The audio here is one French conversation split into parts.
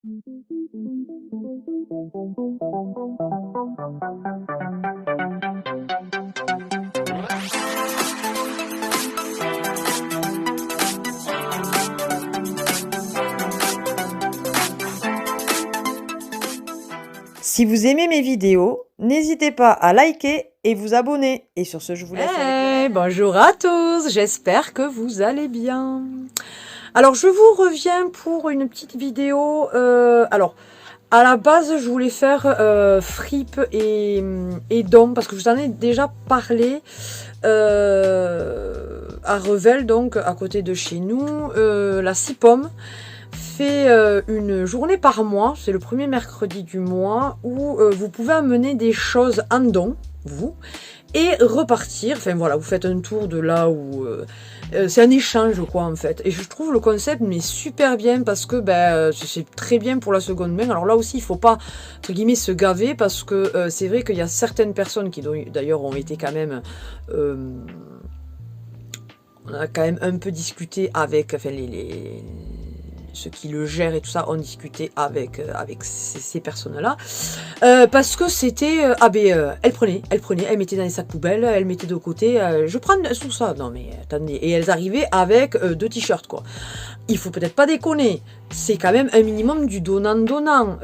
Si vous aimez mes vidéos, n'hésitez pas à liker et vous abonner. Et sur ce, je vous laisse avec le... Bonjour à tous, j'espère que vous allez bien. Alors, je vous reviens pour une petite vidéo. Alors, à la base, je voulais faire fripe et dom, parce que je vous en ai déjà parlé à Revel, donc à côté de chez nous. La Cipom fait une journée par mois, c'est le premier mercredi du mois, où vous pouvez amener des choses en don, vous, et repartir. Enfin voilà, vous faites un tour de là où... c'est un échange quoi en fait. Et je trouve le concept mais super bien parce que c'est très bien pour la seconde main. Alors là aussi il faut pas entre guillemets se gaver parce que c'est vrai qu'il y a certaines personnes qui d'ailleurs ont été quand même... on a quand même un peu discuté avec enfin, ceux qui le gèrent et tout ça ont discuté avec ces personnes-là. Parce que c'était... elle prenait, elle mettait dans les sacs poubelles, elle mettait de côté. Je prends tout ça. Non mais attendez. Et elles arrivaient avec 2 t-shirts quoi. Il faut peut-être pas déconner. C'est quand même un minimum du donnant-donnant.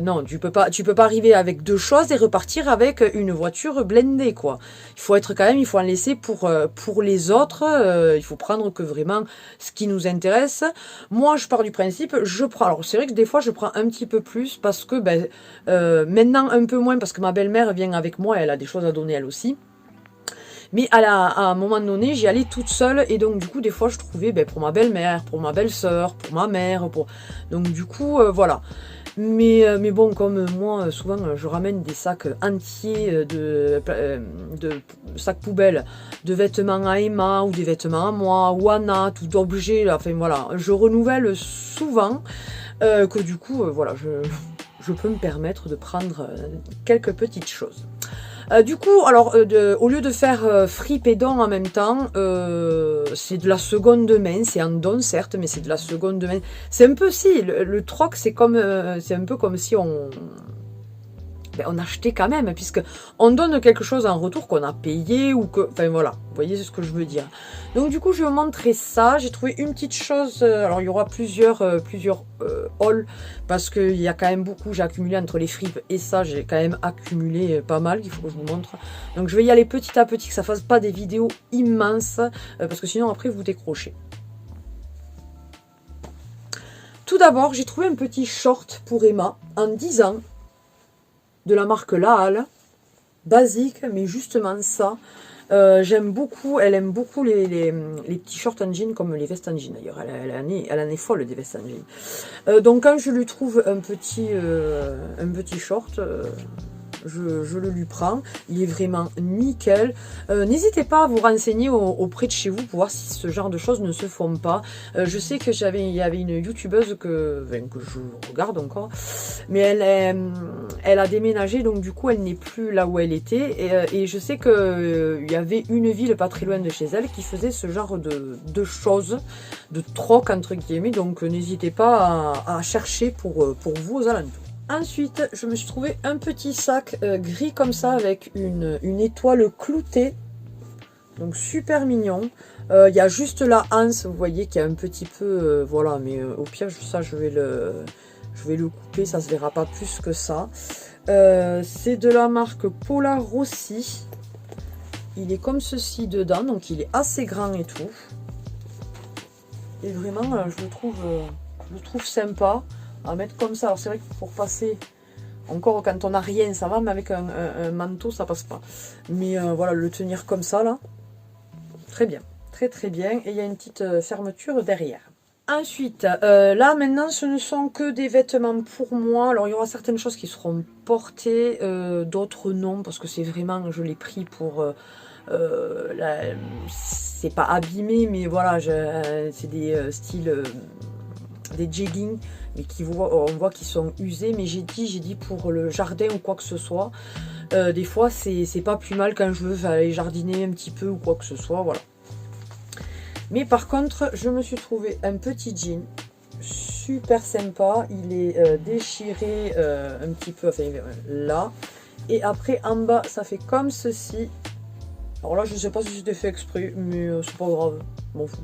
Non, tu peux pas arriver avec 2 choses et repartir avec une voiture blindée, quoi. Il faut être quand même, il faut en laisser pour les autres. Il faut prendre que vraiment ce qui nous intéresse. Moi, je pars du principe, je prends. Alors, c'est vrai que des fois, je prends un petit peu plus parce que, maintenant un peu moins parce que ma belle-mère vient avec moi, elle a des choses à donner elle aussi. Mais à un moment donné, j'y allais toute seule et donc du coup, des fois, je trouvais pour ma belle-mère, pour ma belle-sœur, pour ma mère, donc du coup, voilà. Mais bon, comme moi, souvent, je ramène des sacs entiers de sacs poubelles, de vêtements à Emma ou des vêtements à moi ou à Nat ou d'objets. Enfin voilà, je renouvelle souvent que du coup, voilà, je peux me permettre de prendre quelques petites choses. Du coup, alors, au lieu de faire fripe et don en même temps, c'est de la seconde main. C'est un don, certes, mais c'est de la seconde main. C'est un peu, si, le troc, c'est un peu comme si on achetait quand même, puisque on donne quelque chose en retour qu'on a payé ou que... Enfin, voilà, vous voyez ce que je veux dire. Donc, du coup, je vais vous montrer ça. J'ai trouvé une petite chose... alors, il y aura plusieurs hauls, parce qu'il y a quand même beaucoup. J'ai accumulé entre les fripes et ça, j'ai quand même accumulé pas mal. Il faut que je vous montre. Donc, je vais y aller petit à petit, que ça fasse pas des vidéos immenses, parce que sinon, après, vous décrochez. Tout d'abord, j'ai trouvé un petit short pour Emma, en 10 ans, de la marque Laal, basique, mais justement ça, j'aime beaucoup, elle aime beaucoup les petits shorts en jean, comme les vestes en jean d'ailleurs, elle en est folle des vestes en jean. Donc quand je lui trouve un petit short, je le lui prends, il est vraiment nickel. N'hésitez pas à vous renseigner auprès de chez vous pour voir si ce genre de choses ne se font pas. Je sais que il y avait une youtubeuse que je regarde encore, mais elle a déménagé, donc du coup elle n'est plus là où elle était, et je sais que il y avait une ville pas très loin de chez elle qui faisait ce genre de choses, de troc entre guillemets, donc n'hésitez pas à chercher pour vous aux alentours. Ensuite, je me suis trouvé un petit sac gris comme ça avec une étoile cloutée. Donc super mignon. Il y a juste la anse, vous voyez, qui est un petit peu... voilà, mais au pire, ça, je vais le couper, ça se verra pas plus que ça. C'est de la marque Pola Rossi. Il est comme ceci dedans, donc il est assez grand et tout. Et vraiment, je le trouve sympa à mettre comme ça. Alors c'est vrai que pour passer, encore quand on n'a rien ça va, mais avec un manteau ça passe pas. Mais voilà, le tenir comme ça là, très bien, très très bien. Et il y a une petite fermeture derrière. Ensuite, là maintenant ce ne sont que des vêtements pour moi. Alors il y aura certaines choses qui seront portées, d'autres non, parce que c'est vraiment, je l'ai pris pour... c'est pas abîmé, mais voilà, c'est des styles... des jeggings, mais on voit qu'ils sont usés, mais j'ai dit pour le jardin ou quoi que ce soit, des fois c'est pas plus mal quand je veux aller jardiner un petit peu ou quoi que ce soit, voilà. Mais par contre, je me suis trouvé un petit jean super sympa. Il est déchiré un petit peu, enfin là. Et après en bas, ça fait comme ceci. Alors là, je ne sais pas si c'était fait exprès, mais c'est pas grave, je m'en fous.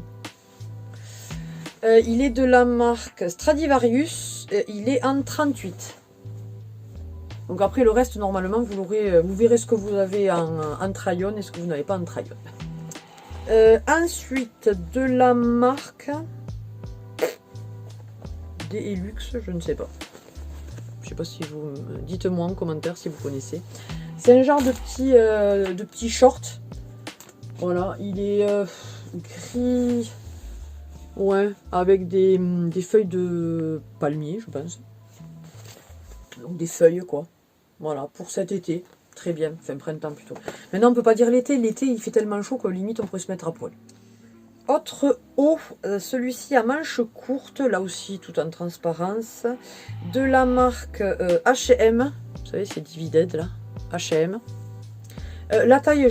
Il est de la marque Stradivarius. Il est en 38. Donc après le reste, normalement, vous verrez ce que vous avez en Trayon et ce que vous n'avez pas en Trayon. Ensuite, de la marque Delux, je ne sais pas. Je sais pas si vous... Dites-moi en commentaire si vous connaissez. C'est un genre de petit short. Voilà, il est gris. Ouais, avec des feuilles de palmier, je pense. Donc des feuilles, quoi. Voilà, pour cet été. Très bien, enfin printemps plutôt. Maintenant, on peut pas dire l'été. L'été, il fait tellement chaud que limite, on pourrait se mettre à poil. Autre haut, celui-ci à manches courtes, là aussi tout en transparence, de la marque H&M, vous savez c'est Divided là, H&M. La taille,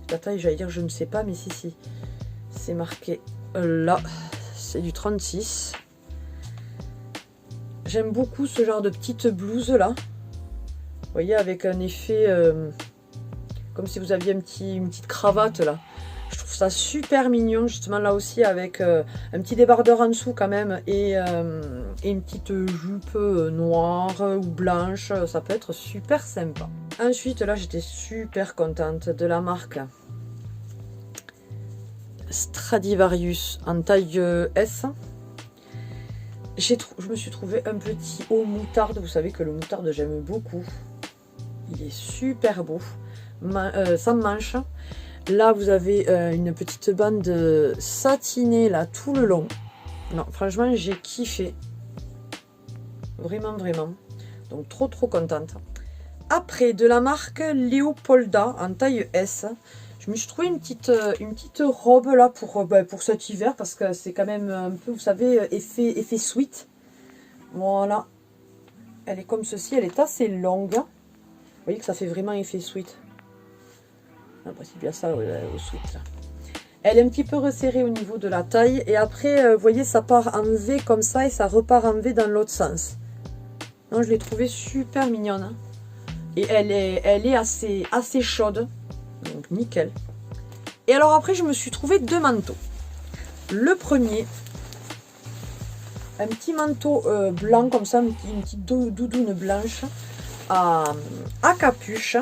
la taille j'allais dire je ne sais pas, mais si, c'est marqué là, c'est du 36. J'aime beaucoup ce genre de petite blouse là, vous voyez avec un effet, comme si vous aviez une petite cravate là. Je trouve ça super mignon, justement là aussi avec un petit débardeur en dessous quand même et une petite jupe noire ou blanche, ça peut être super sympa. Ensuite là j'étais super contente de la marque Stradivarius en taille S. Je me suis trouvé un petit haut moutarde, vous savez que le moutarde j'aime beaucoup. Il est super beau, sans manche. Là, vous avez une petite bande satinée là tout le long. Non, franchement, j'ai kiffé. Vraiment, vraiment. Donc, trop contente. Après, de la marque Leopolda en taille S. Je me suis trouvé une petite robe là pour cet hiver parce que c'est quand même un peu, vous savez, effet sweat. Voilà. Elle est comme ceci, elle est assez longue. Vous voyez que ça fait vraiment effet sweat. C'est bien ça au sweat là. Elle est un petit peu resserrée au niveau de la taille et après vous voyez ça part en V comme ça et ça repart en V dans l'autre sens. Non, je l'ai trouvée super mignonne hein. Et elle est assez chaude, donc nickel. Et alors après je me suis trouvé deux manteaux. Le premier, un petit manteau blanc comme ça, une petite doudoune blanche à capuche.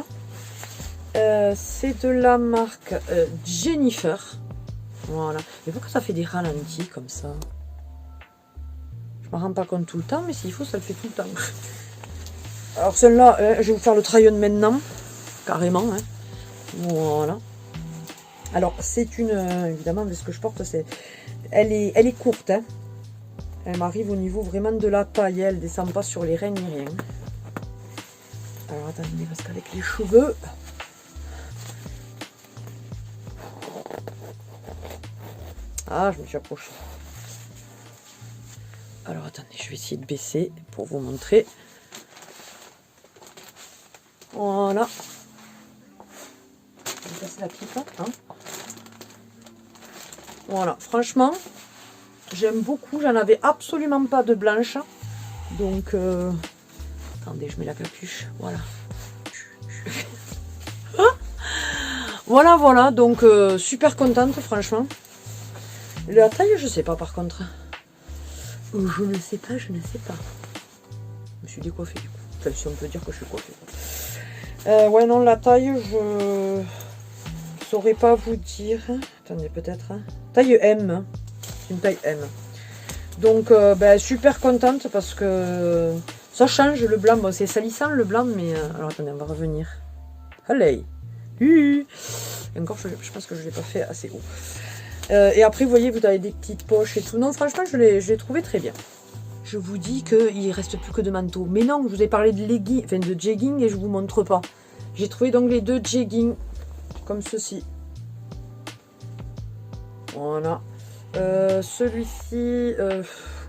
C'est de la marque Jennifer. Voilà. Mais pourquoi ça fait des ralentis comme ça? Je me rends pas compte tout le temps, mais s'il faut, ça le fait tout le temps. Alors celle-là, je vais vous faire le try-on maintenant. Carrément. Hein. Voilà. Alors c'est une... évidemment, ce que je porte, c'est... Elle est courte. Hein. Elle m'arrive au niveau vraiment de la taille. Elle descend pas sur les reins ni rien. Alors attendez, parce qu'avec les cheveux... Ah, je me suis approchée. Alors, attendez, je vais essayer de baisser pour vous montrer. Voilà. Je vais passer la pipe. Hein. Voilà, franchement, j'aime beaucoup. J'en avais absolument pas de blanche. Donc, attendez, je mets la capuche. Voilà. Voilà. Donc, super contente, franchement. La taille, je sais pas par contre. Je ne sais pas. Je me suis décoiffée du coup. Enfin, si on peut dire que je suis coiffée. Ouais, non, la taille, je saurais pas vous dire. Attendez, peut-être. Hein. Taille M. C'est une taille M. Donc, super contente parce que ça change le blanc. Bon, c'est salissant le blanc, mais... alors, attendez, on va revenir. Allez. Et encore, je pense que je l'ai pas fait assez haut. Et après, vous voyez, vous avez des petites poches et tout. Non, franchement, je l'ai trouvé très bien. Je vous dis qu'il ne reste plus que de manteaux. Mais non, je vous ai parlé de legging, enfin de jegging et je vous montre pas. J'ai trouvé donc les deux jeggings comme ceci. Voilà. Celui-ci,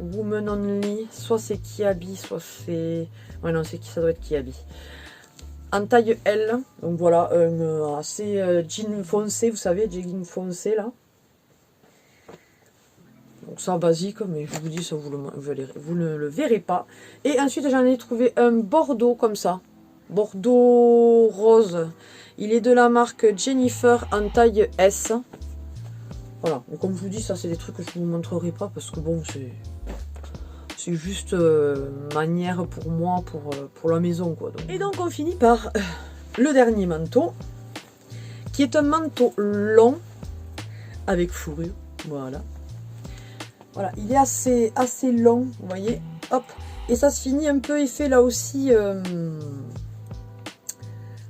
Woman Only. Soit c'est Kiabi, soit c'est... Ouais, non, ça doit être Kiabi. En taille L. Donc voilà, assez jean foncé, vous savez, jegging foncé là. Donc ça basique, mais je vous dis ça, vous ne le verrez pas. Et ensuite j'en ai trouvé un bordeaux comme ça. Bordeaux rose. Il est de la marque Jennifer en taille S. Voilà, et comme je vous dis, ça c'est des trucs que je ne vous montrerai pas parce que bon, c'est juste manière pour moi, pour la maison quoi. Donc. Et donc on finit par le dernier manteau, qui est un manteau long avec fourrure, voilà. Voilà, il est assez long, vous voyez, hop, et ça se finit un peu effet là aussi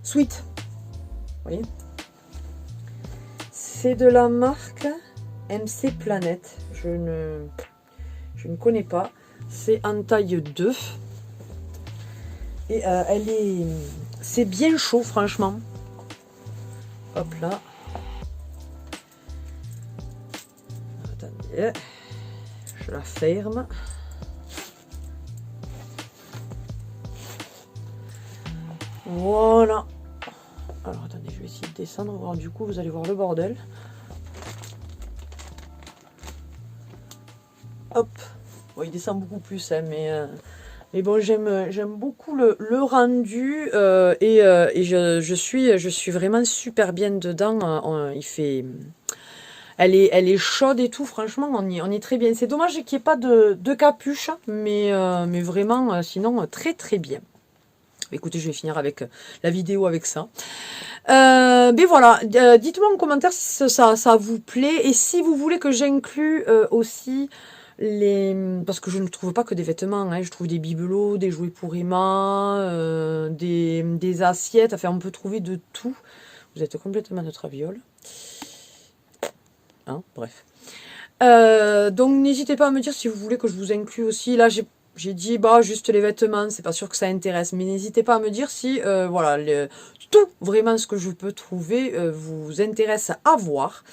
sweat, vous voyez. C'est de la marque MC Planète, je ne connais pas, c'est en taille 2, et c'est bien chaud franchement, hop là, attendez. Je la ferme. Voilà. Alors attendez, je vais essayer de descendre. Voir, du coup, vous allez voir le bordel. Hop. Bon, il descend beaucoup plus, hein, mais bon, j'aime beaucoup le rendu et je suis vraiment super bien dedans. Il fait... Elle est chaude et tout, franchement, on y est très bien. C'est dommage qu'il n'y ait pas de capuche, mais vraiment, sinon, très très bien. Écoutez, je vais finir avec la vidéo avec ça. Mais voilà, dites-moi en commentaire si ça vous plaît et si vous voulez que j'inclue aussi parce que je ne trouve pas que des vêtements, hein, je trouve des bibelots, des jouets pour Emma, des assiettes, enfin on peut trouver de tout. Vous êtes complètement notre aviole. Hein, bref. Donc n'hésitez pas à me dire si vous voulez que je vous inclue aussi. Là j'ai dit bah juste les vêtements, c'est pas sûr que ça intéresse, mais n'hésitez pas à me dire si voilà tout vraiment ce que je peux trouver vous intéresse à voir.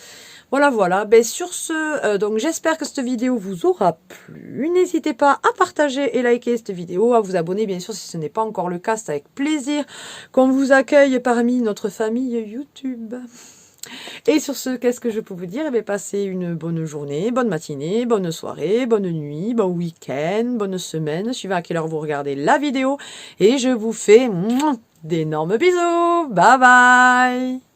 Voilà. Ben sur ce, donc j'espère que cette vidéo vous aura plu. N'hésitez pas à partager et liker cette vidéo, à vous abonner bien sûr si ce n'est pas encore le cas, c'est avec plaisir qu'on vous accueille parmi notre famille YouTube. Et sur ce, qu'est-ce que je peux vous dire? Eh bien, passez une bonne journée, bonne matinée, bonne soirée, bonne nuit, bon week-end, bonne semaine, suivant à quelle heure vous regardez la vidéo. Et je vous fais d'énormes bisous. Bye bye!